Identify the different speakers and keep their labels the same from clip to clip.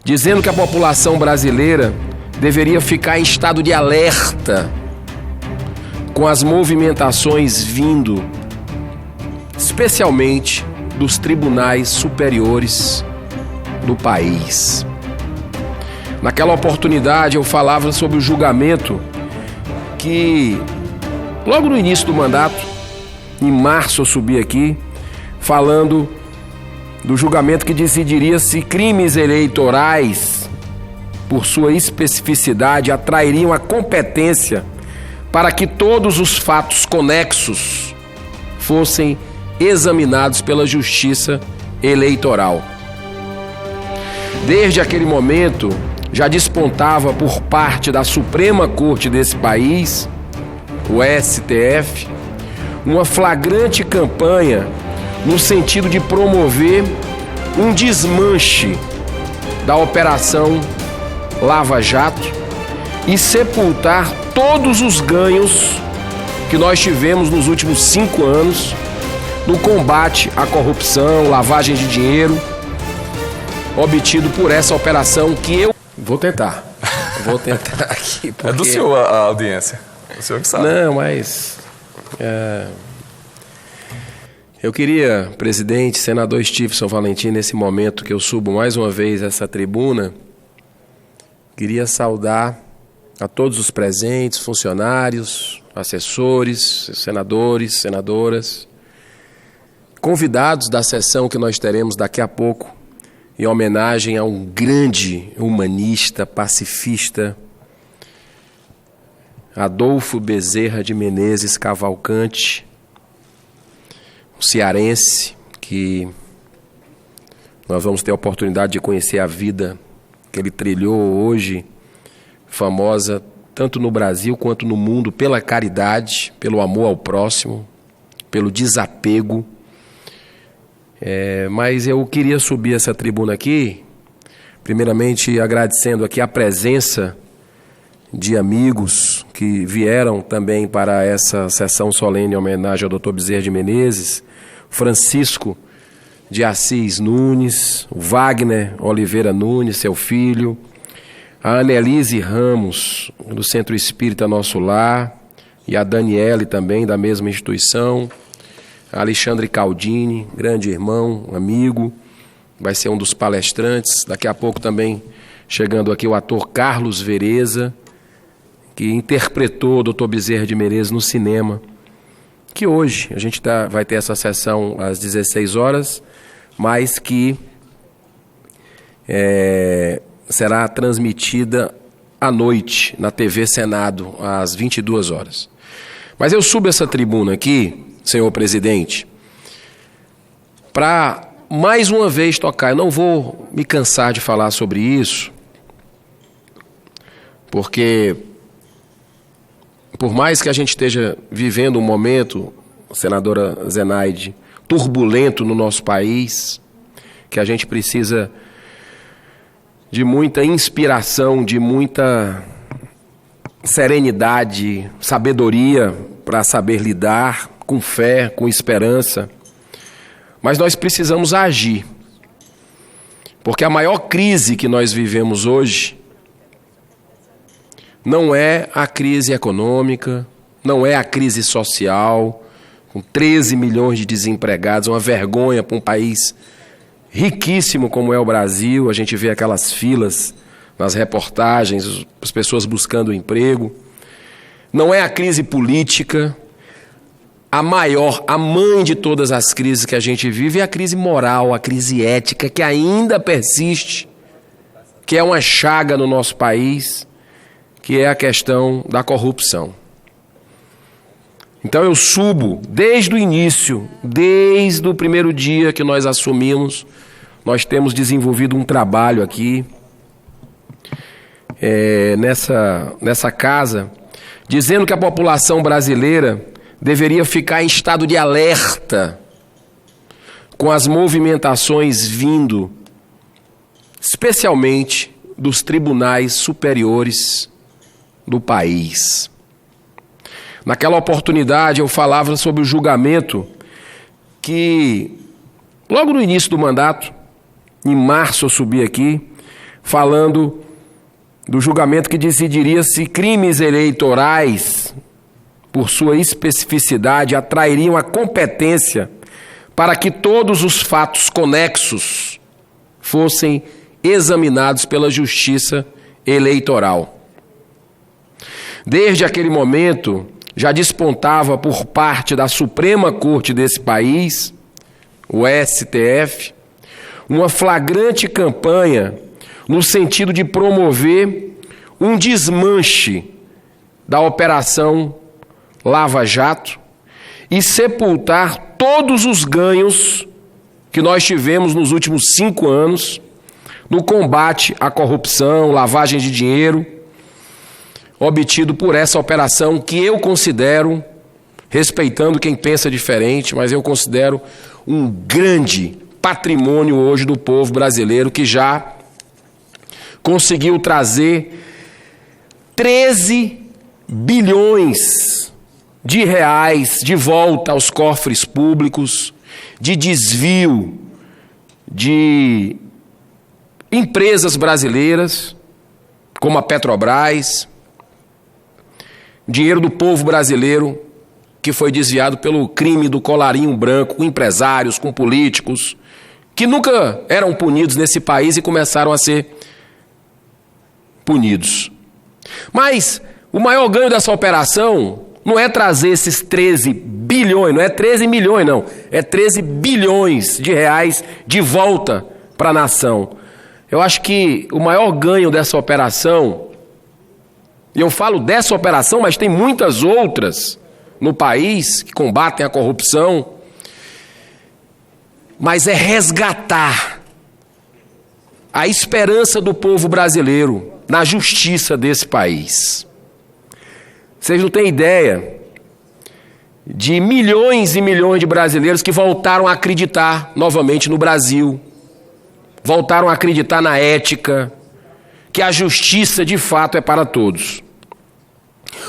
Speaker 1: dizendo que a população brasileira deveria ficar em estado de alerta com as movimentações vindo, especialmente dos tribunais superiores do país. Naquela oportunidade eu falava sobre o julgamento que, logo no início do mandato, em março eu subi aqui, falando do julgamento que decidiria se crimes eleitorais, por sua especificidade, atrairiam a competência para que todos os fatos conexos fossem examinados pela Justiça Eleitoral. Desde aquele momento, já despontava por parte da Suprema Corte desse país, o STF, uma flagrante campanha no sentido de promover um desmanche da Operação Lava Jato e sepultar todos os ganhos que nós tivemos nos últimos 5 anos no combate à corrupção, lavagem de dinheiro, obtido por essa operação que eu vou tentar aqui. Porque...
Speaker 2: É do senhor a audiência, o senhor que sabe.
Speaker 1: Não, mas... Eu queria, presidente, senador Stevenson Valentim, nesse momento que eu subo mais uma vez essa tribuna, queria saudar a todos os presentes, funcionários, assessores, senadores, senadoras, convidados da sessão que nós teremos daqui a pouco, em homenagem a um grande humanista, pacifista, Adolfo Bezerra de Menezes Cavalcante, um cearense que nós vamos ter a oportunidade de conhecer a vida que ele trilhou hoje, famosa tanto no Brasil quanto no mundo pela caridade, pelo amor ao próximo, pelo desapego. Mas eu queria subir essa tribuna aqui, primeiramente agradecendo aqui a presença de amigos que vieram também para essa sessão solene em homenagem ao Dr. Bezerra de Menezes, Francisco de Assis Nunes, o Wagner Oliveira Nunes, seu filho, a Anelise Ramos, do Centro Espírita Nosso Lar, e a Daniele também, da mesma instituição, a Alexandre Caldini, grande irmão, amigo, vai ser um dos palestrantes. Daqui a pouco também chegando aqui o ator Carlos Vereza, que interpretou o Dr. Bezerra de Menezes no cinema, que hoje a gente vai ter essa sessão às 16 horas, mas que será transmitida à noite na TV Senado, às 22 horas. Mas eu subo essa tribuna aqui, senhor presidente, para mais uma vez tocar. Eu não vou me cansar de falar sobre isso, porque por mais que a gente esteja vivendo um momento, senadora Zenaide, turbulento no nosso país, que a gente precisa de muita inspiração, de muita serenidade, sabedoria para saber lidar com fé, com esperança. Mas nós precisamos agir, porque a maior crise que nós vivemos hoje não é a crise econômica, não é a crise social, com 13 milhões de desempregados, uma vergonha para um país riquíssimo como é o Brasil. A gente vê aquelas filas nas reportagens, as pessoas buscando emprego. Não é a crise política. A maior, a mãe de todas as crises que a gente vive é a crise moral, a crise ética, que ainda persiste, que é uma chaga no nosso país, que é a questão da corrupção. Então eu subo desde o início, desde o primeiro dia que nós assumimos, nós temos desenvolvido um trabalho aqui, nessa casa, dizendo que a população brasileira deveria ficar em estado de alerta com as movimentações vindo, especialmente dos tribunais superiores do país. Naquela oportunidade eu falava sobre o julgamento que, logo no início do mandato, em março eu subi aqui, falando do julgamento que decidiria se crimes eleitorais, por sua especificidade, atrairiam a competência para que todos os fatos conexos fossem examinados pela Justiça Eleitoral. Desde aquele momento, já despontava por parte da Suprema Corte desse país, o STF, uma flagrante campanha no sentido de promover um desmanche da Operação Lava Jato e sepultar todos os ganhos que nós tivemos nos últimos 5 anos no combate à corrupção, lavagem de dinheiro, obtido por essa operação que eu considero, respeitando quem pensa diferente, mas eu considero um grande patrimônio hoje do povo brasileiro que já conseguiu trazer 13 bilhões de reais de volta aos cofres públicos, de desvio de empresas brasileiras, como a Petrobras, dinheiro do povo brasileiro que foi desviado pelo crime do colarinho branco, com empresários, com políticos, que nunca eram punidos nesse país e começaram a ser punidos. Mas o maior ganho dessa operação não é trazer esses 13 bilhões, não é 13 milhões não, é 13 bilhões de reais de volta para a nação. Eu acho que o maior ganho dessa operação, e eu falo dessa operação, mas tem muitas outras no país que combatem a corrupção, mas é resgatar a esperança do povo brasileiro na justiça desse país. Vocês não têm ideia de milhões e milhões de brasileiros que voltaram a acreditar novamente no Brasil, voltaram a acreditar na ética, que a justiça de fato é para todos.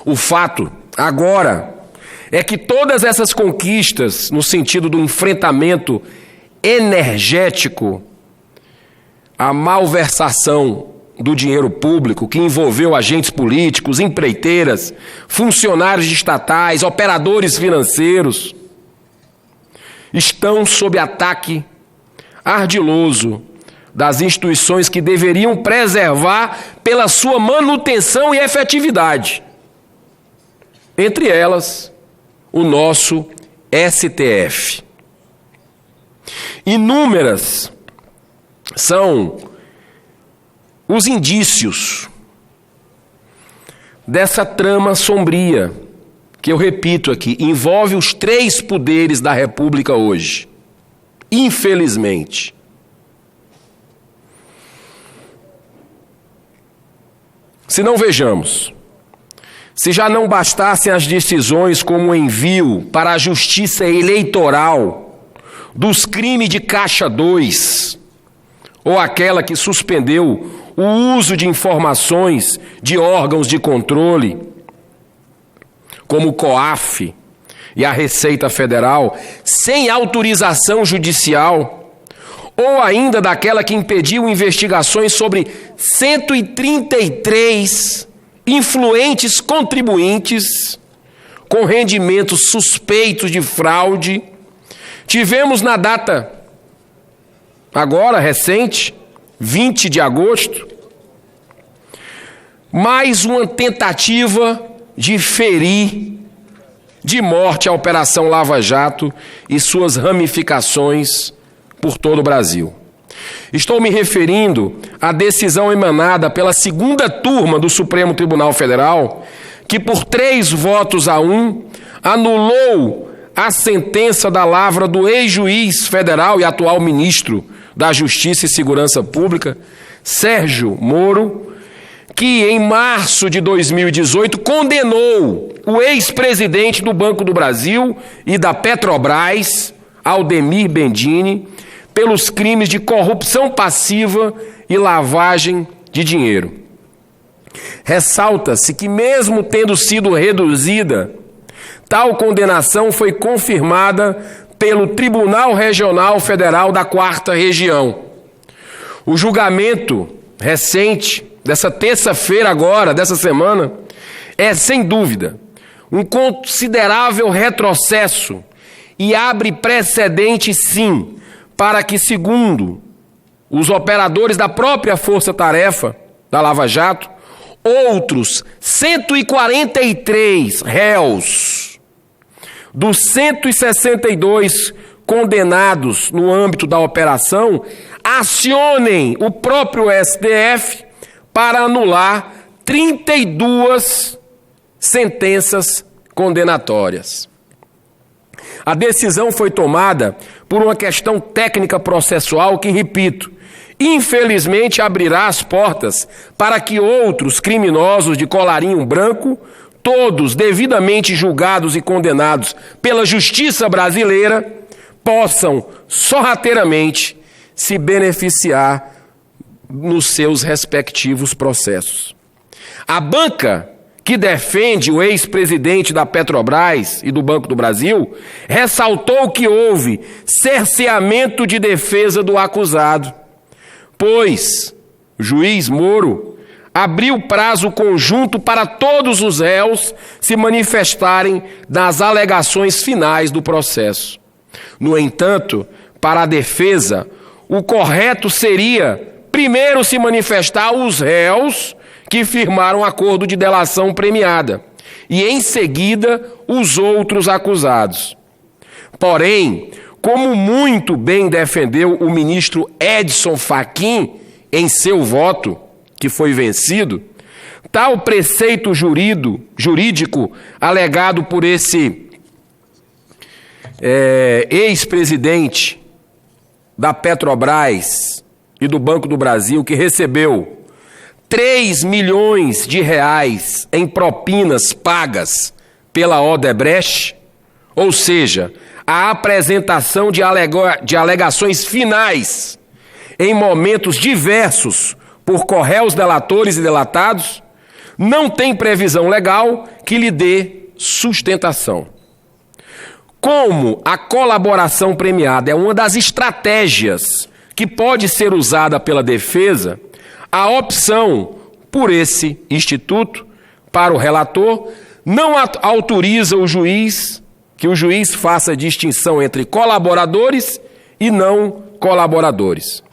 Speaker 1: O fato agora é que todas essas conquistas, no sentido do enfrentamento energético, a malversação do dinheiro público, que envolveu agentes políticos, empreiteiras, funcionários estatais, operadores financeiros, estão sob ataque ardiloso das instituições que deveriam preservar pela sua manutenção e efetividade. Entre elas, o nosso STF. Inúmeras são os indícios dessa trama sombria, que eu repito aqui, envolve os 3 poderes da República hoje. Infelizmente. Se não vejamos, se já não bastassem as decisões como o envio para a Justiça Eleitoral dos crimes de Caixa 2, ou aquela que suspendeu o uso de informações de órgãos de controle, como o COAF e a Receita Federal, sem autorização judicial, ou ainda daquela que impediu investigações sobre 133 influentes contribuintes com rendimentos suspeitos de fraude. Tivemos na data, agora recente, 20 de agosto, mais uma tentativa de ferir de morte a Operação Lava Jato e suas ramificações por todo o Brasil. Estou me referindo à decisão emanada pela 2ª turma do Supremo Tribunal Federal, que por 3 votos a 1 anulou a sentença da lavra do ex-juiz federal e atual ministro da Justiça e Segurança Pública, Sérgio Moro, que em março de 2018 condenou o ex-presidente do Banco do Brasil e da Petrobras, Aldemir Bendini, pelos crimes de corrupção passiva e lavagem de dinheiro. Ressalta-se que, mesmo tendo sido reduzida, tal condenação foi confirmada pelo Tribunal Regional Federal da 4ª Região. O julgamento recente, dessa terça-feira agora, dessa semana, é, sem dúvida, um considerável retrocesso e abre precedente, sim, para que, segundo os operadores da própria Força-Tarefa da Lava Jato, outros 143 réus dos 162 condenados no âmbito da operação acionem o próprio STF para anular 32 sentenças condenatórias. A decisão foi tomada por uma questão técnica processual que, repito, infelizmente abrirá as portas para que outros criminosos de colarinho branco, todos devidamente julgados e condenados pela justiça brasileira, possam sorrateiramente se beneficiar nos seus respectivos processos. A banca que defende o ex-presidente da Petrobras e do Banco do Brasil ressaltou que houve cerceamento de defesa do acusado, pois o juiz Moro abriu prazo conjunto para todos os réus se manifestarem nas alegações finais do processo. No entanto, para a defesa, o correto seria primeiro se manifestar os réus que firmaram acordo de delação premiada e, em seguida, os outros acusados. Porém, como muito bem defendeu o ministro Edson Fachin em seu voto, que foi vencido, tal preceito jurídico alegado por esse ex-presidente da Petrobras e do Banco do Brasil, que recebeu 3 milhões de reais em propinas pagas pela Odebrecht, ou seja, a apresentação de alegações finais em momentos diversos por correios delatores e delatados, não tem previsão legal que lhe dê sustentação. Como a colaboração premiada é uma das estratégias que pode ser usada pela defesa, a opção por esse instituto, para o relator, não autoriza que o juiz faça distinção entre colaboradores e não colaboradores.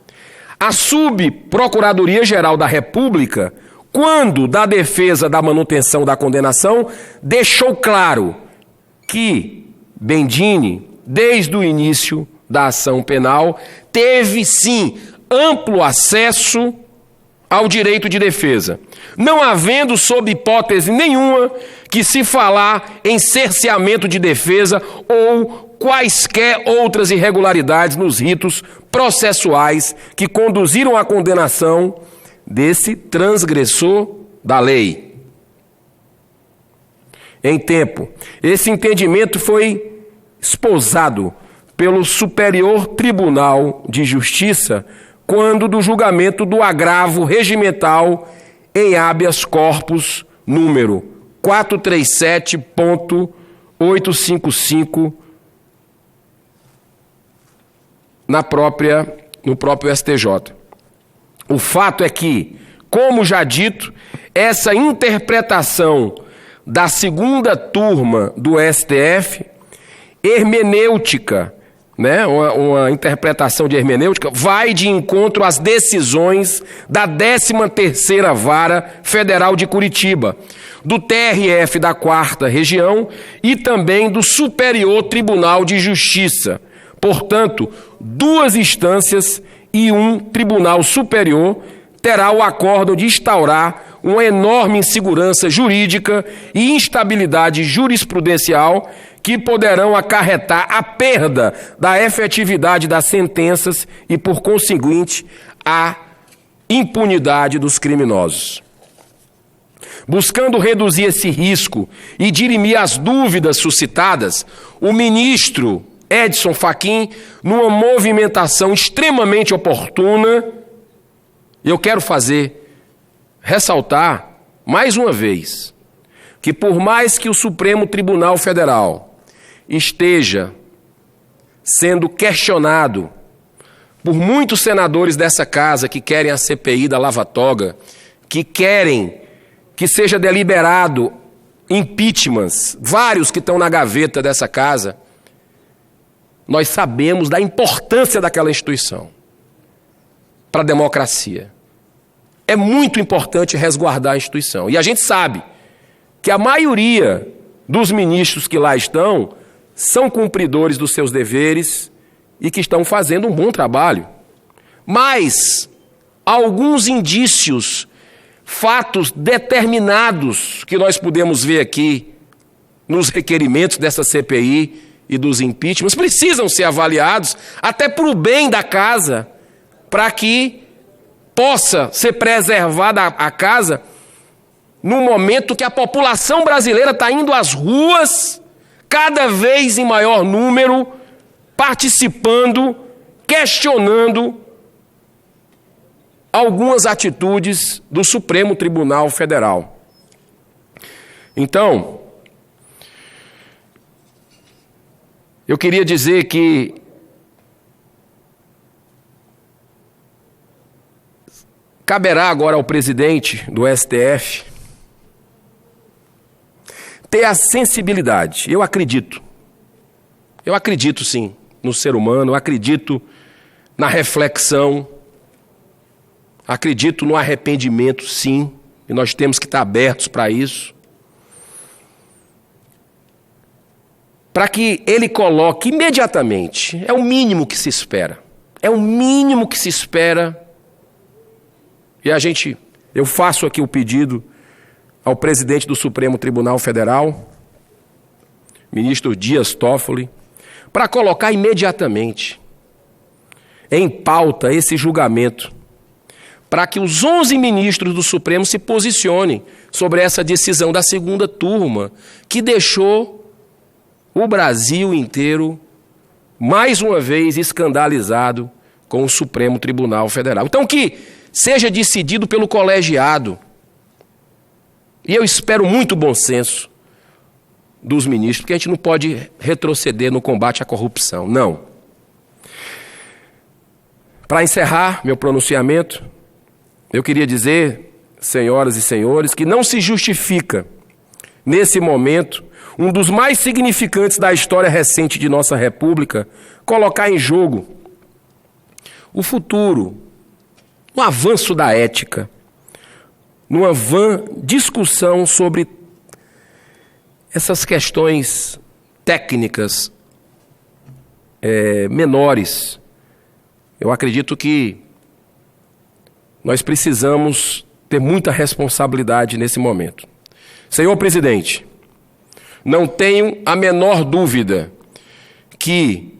Speaker 1: A Subprocuradoria-Geral da República, quando da defesa da manutenção da condenação, deixou claro que Bendini, desde o início da ação penal, teve sim amplo acesso ao direito de defesa, não havendo, sob hipótese nenhuma, que se falar em cerceamento de defesa ou quaisquer outras irregularidades nos ritos processuais que conduziram à condenação desse transgressor da lei. Em tempo, esse entendimento foi esposado pelo Superior Tribunal de Justiça quando do julgamento do agravo regimental em habeas corpus número 437.855 no próprio STJ. O fato é que, como já dito, essa interpretação da segunda turma do STF, hermenêutica, né, uma interpretação de hermenêutica, vai de encontro às decisões da 13ª Vara Federal de Curitiba, do TRF da 4ª Região e também do Superior Tribunal de Justiça. Portanto, 2 instâncias e um tribunal superior terá o acórdão de instaurar uma enorme insegurança jurídica e instabilidade jurisprudencial que poderão acarretar a perda da efetividade das sentenças e, por conseguinte, a impunidade dos criminosos. Buscando reduzir esse risco e dirimir as dúvidas suscitadas, o ministro Edson Fachin, numa movimentação extremamente oportuna, eu quero ressaltar mais uma vez que, por mais que o Supremo Tribunal Federal esteja sendo questionado por muitos senadores dessa casa que querem a CPI da Lava Toga, que querem que seja deliberado impeachments, vários que estão na gaveta dessa casa, nós sabemos da importância daquela instituição para a democracia. É muito importante resguardar a instituição. E a gente sabe que a maioria dos ministros que lá estão são cumpridores dos seus deveres e que estão fazendo um bom trabalho. Mas alguns indícios, fatos determinados que nós podemos ver aqui nos requerimentos dessa CPI e dos impeachments precisam ser avaliados até para o bem da casa, para que possa ser preservada a casa no momento que a população brasileira está indo às ruas, cada vez em maior número, participando, questionando algumas atitudes do Supremo Tribunal Federal. Então, eu queria dizer que caberá agora ao presidente do STF ter a sensibilidade. Eu acredito sim no ser humano, eu acredito na reflexão, acredito no arrependimento, sim, e nós temos que estar abertos para isso. Para que ele coloque imediatamente, é o mínimo que se espera, e eu faço aqui o pedido ao presidente do Supremo Tribunal Federal, ministro Dias Toffoli, para colocar imediatamente em pauta esse julgamento, para que os 11 ministros do Supremo se posicionem sobre essa decisão da segunda turma, que deixou o Brasil inteiro, mais uma vez, escandalizado com o Supremo Tribunal Federal. Então, que seja decidido pelo colegiado. E eu espero muito bom senso dos ministros, porque a gente não pode retroceder no combate à corrupção, não. Para encerrar meu pronunciamento, eu queria dizer, senhoras e senhores, que não se justifica, nesse momento, um dos mais significantes da história recente de nossa República, colocar em jogo o futuro, um avanço da ética, numa vã discussão sobre essas questões técnicas menores. Eu acredito que nós precisamos ter muita responsabilidade nesse momento. Senhor presidente, não tenho a menor dúvida que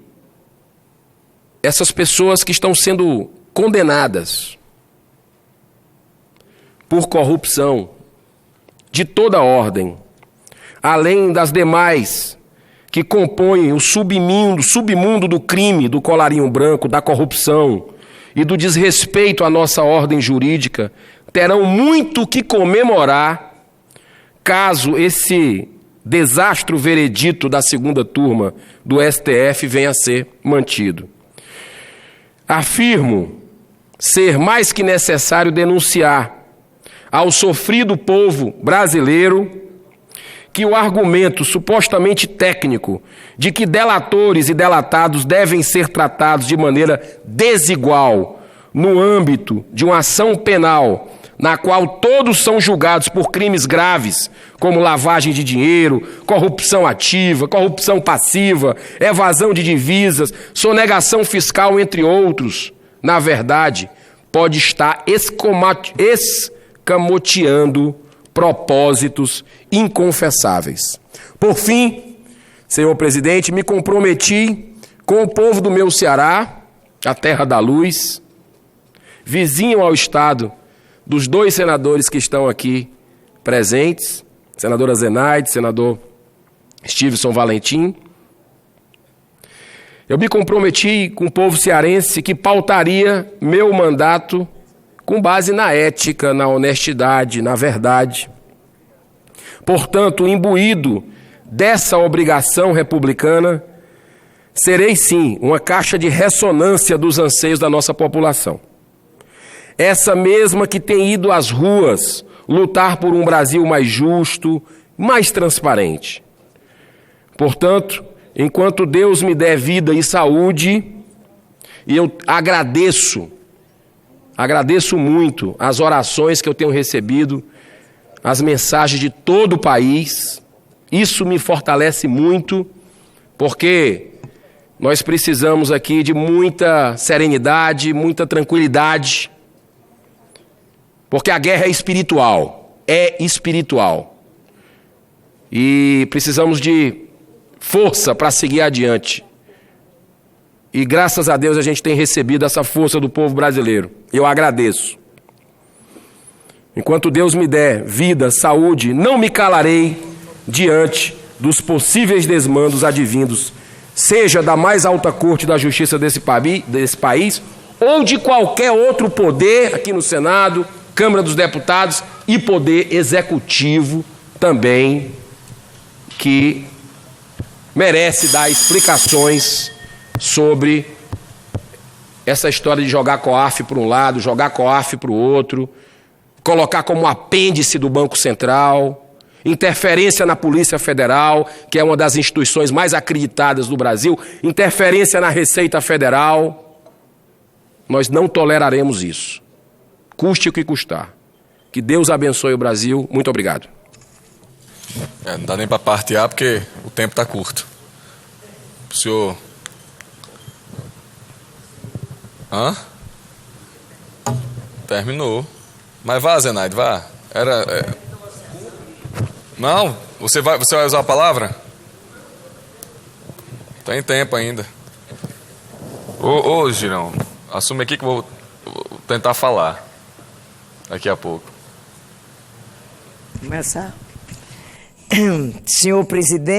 Speaker 1: essas pessoas que estão sendo condenadas por corrupção de toda ordem, além das demais que compõem o submundo do crime, do colarinho branco, da corrupção e do desrespeito à nossa ordem jurídica, terão muito que comemorar caso esse desastre veredito da segunda turma do STF venha a ser mantido. Afirmo ser mais que necessário denunciar ao sofrido povo brasileiro que o argumento supostamente técnico de que delatores e delatados devem ser tratados de maneira desigual no âmbito de uma ação penal na qual todos são julgados por crimes graves, como lavagem de dinheiro, corrupção ativa, corrupção passiva, evasão de divisas, sonegação fiscal, entre outros, na verdade, pode estar escamoteando propósitos inconfessáveis. Por fim, senhor presidente, me comprometi com o povo do meu Ceará, a terra da luz, vizinho ao estado dos 2 senadores que estão aqui presentes, senadora Zenaide, senador Stevenson Valentim. Eu me comprometi com o povo cearense que pautaria meu mandato com base na ética, na honestidade, na verdade. Portanto, imbuído dessa obrigação republicana, serei sim uma caixa de ressonância dos anseios da nossa população. Essa mesma que tem ido às ruas lutar por um Brasil mais justo, mais transparente. Portanto, enquanto Deus me der vida e saúde, e eu agradeço muito as orações que eu tenho recebido, as mensagens de todo o país, isso me fortalece muito, porque nós precisamos aqui de muita serenidade, muita tranquilidade, porque a guerra é espiritual, e precisamos de força para seguir adiante. E graças a Deus a gente tem recebido essa força do povo brasileiro. Eu agradeço. Enquanto Deus me der vida, saúde, não me calarei diante dos possíveis desmandos advindos, seja da mais alta corte da justiça desse país, ou de qualquer outro poder aqui no Senado, Câmara dos Deputados e poder executivo também, que merece dar explicações sobre essa história de jogar COAF para um lado, jogar COAF para o outro, colocar como apêndice do Banco Central, interferência na Polícia Federal, que é uma das instituições mais acreditadas do Brasil, interferência na Receita Federal. Nós não toleraremos isso, custe o que custar. Que Deus abençoe o Brasil. Muito obrigado.
Speaker 2: Não dá nem para partear porque o tempo está curto. O senhor... Terminou. Mas vá, Zenaide, vá. Não, você vai usar a palavra? Tem tempo ainda. Ô, Girão, assume aqui que eu vou tentar falar daqui a pouco.
Speaker 3: Começar? Senhor presidente.